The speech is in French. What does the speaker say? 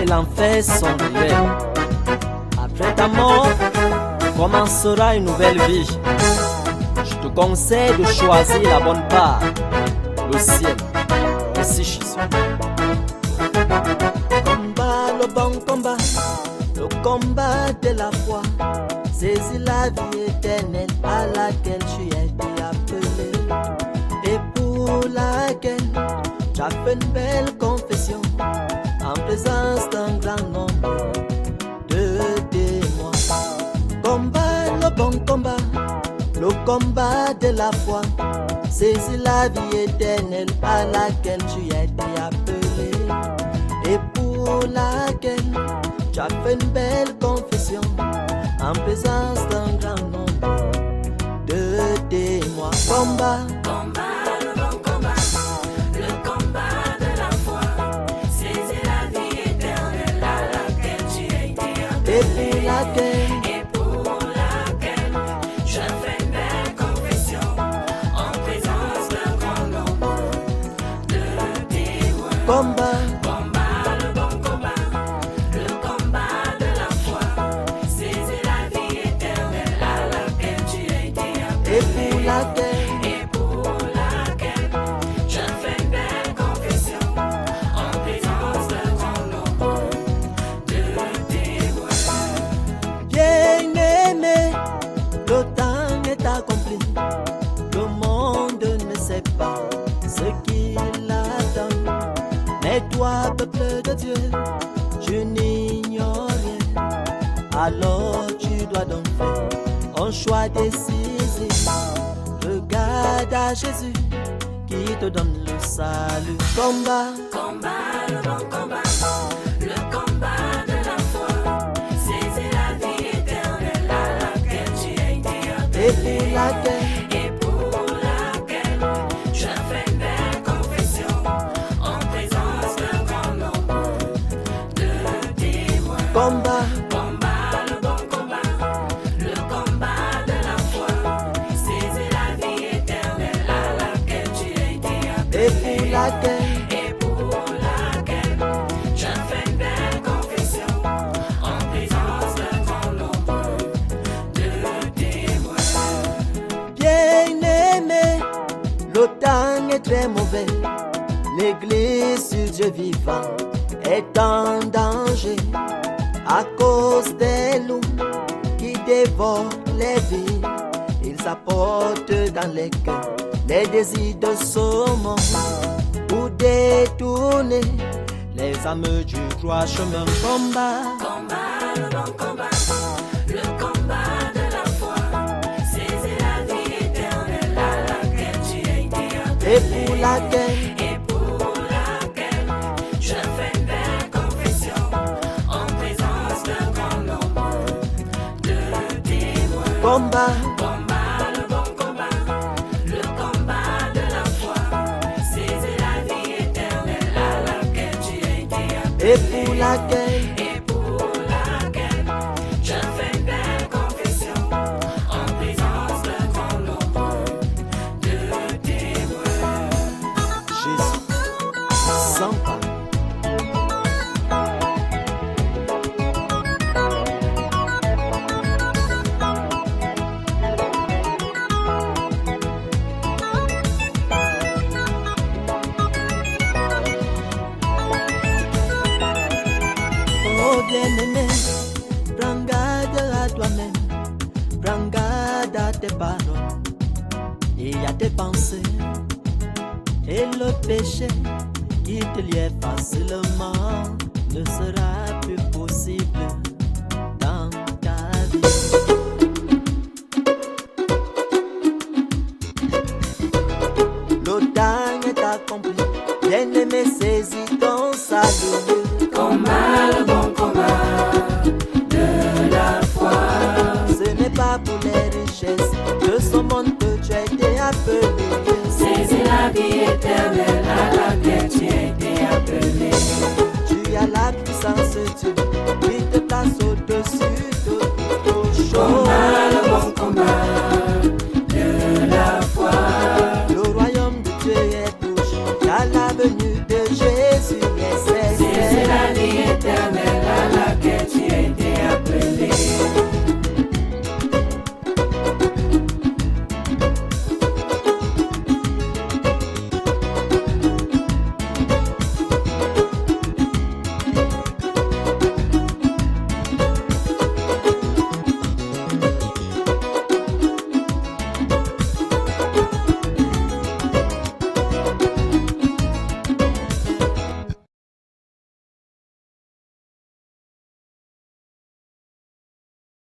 l'enfer sont réels. Après ta mort, commencera une nouvelle vie. Je te conseille de choisir la bonne part, le ciel, ainsi Jésus. Combat le bon combat, le combat de la foi. Saisis la vie éternelle à laquelle tu as été appelé et pour laquelle tu as fait une belle confession en présence d'un grand nombre de témoins. Combat le bon combat, le combat de la foi. Saisis la vie éternelle à laquelle tu as été appelé et pour laquelle tu as fait une belle confession en présence d'un grand nombre de témoins. Combat, le bon combat, le combat de la foi. Saisis la vie éternelle à laquelle tu as été appelé et pour laquelle tu as fait une belle confession en présence d'un grand nombre de témoins. Combat, le bon combat, le combat de la foi. Saisis la vie éternelle à laquelle tu as été appelé et pour laquelle tu as fait une belle confession en présence d'un grand nombre de témoins. bien-aimé, le temps est accompli. Le monde ne sait pas ce qu'il attend. Mais toi, peuple de Dieu, tu n'ignores rien. Alors tu dois donc faire un choix décisif. Regarde à Jésus qui te donne le salut. Combat, Le bon combat, le combat de la foi. Saisis la vie éternelle à laquelle tu as été et appelé pour laquelle et pour laquelle tu as fait une belle confession en présence d'un grand nombre de témoins. combat, Le bon combat, le combat de la foi. Saisis la vie éternelle à laquelle tu as été et appelé pour laquelle et pour laquelle tu as fait une belle confession en présence d'un grand nombre de témoins. bien-aimé, le temps est très mauvais. L'église sur Dieu vivant est en danger à cause des loups qui dévorent les vies. Ils apportent dans les cœurs les désirs de ce monde pour détourner les âmes du droit chemin. Combat, Le bon combat, le combat de la foi. Saisis la vie éternelle à laquelle tu as été et appelé pour laquelle et pour laquelle tu as fait une belle confession en présence d'un grand nombre de témoins. combat, Le bon combat, le combat de la foi. Saisis la vie éternelle à laquelle tu as été appelé et pour laquelle et pour laquelle tu as fait une belle confession en présence d'un grand nombre de témoins. Jésus sans parole. Oh bien-aimé, prends garde à toi-même, prends garde à tes paroles et à tes pensées. Et le péché qui te liait facilement ne sera plus possible dans ta vie. Le temps est accompli, bien-aimé, saisis ton salut. Le bon combat de la foi. Ce n'est pas pour les richesses de ce monde que tu as été appelé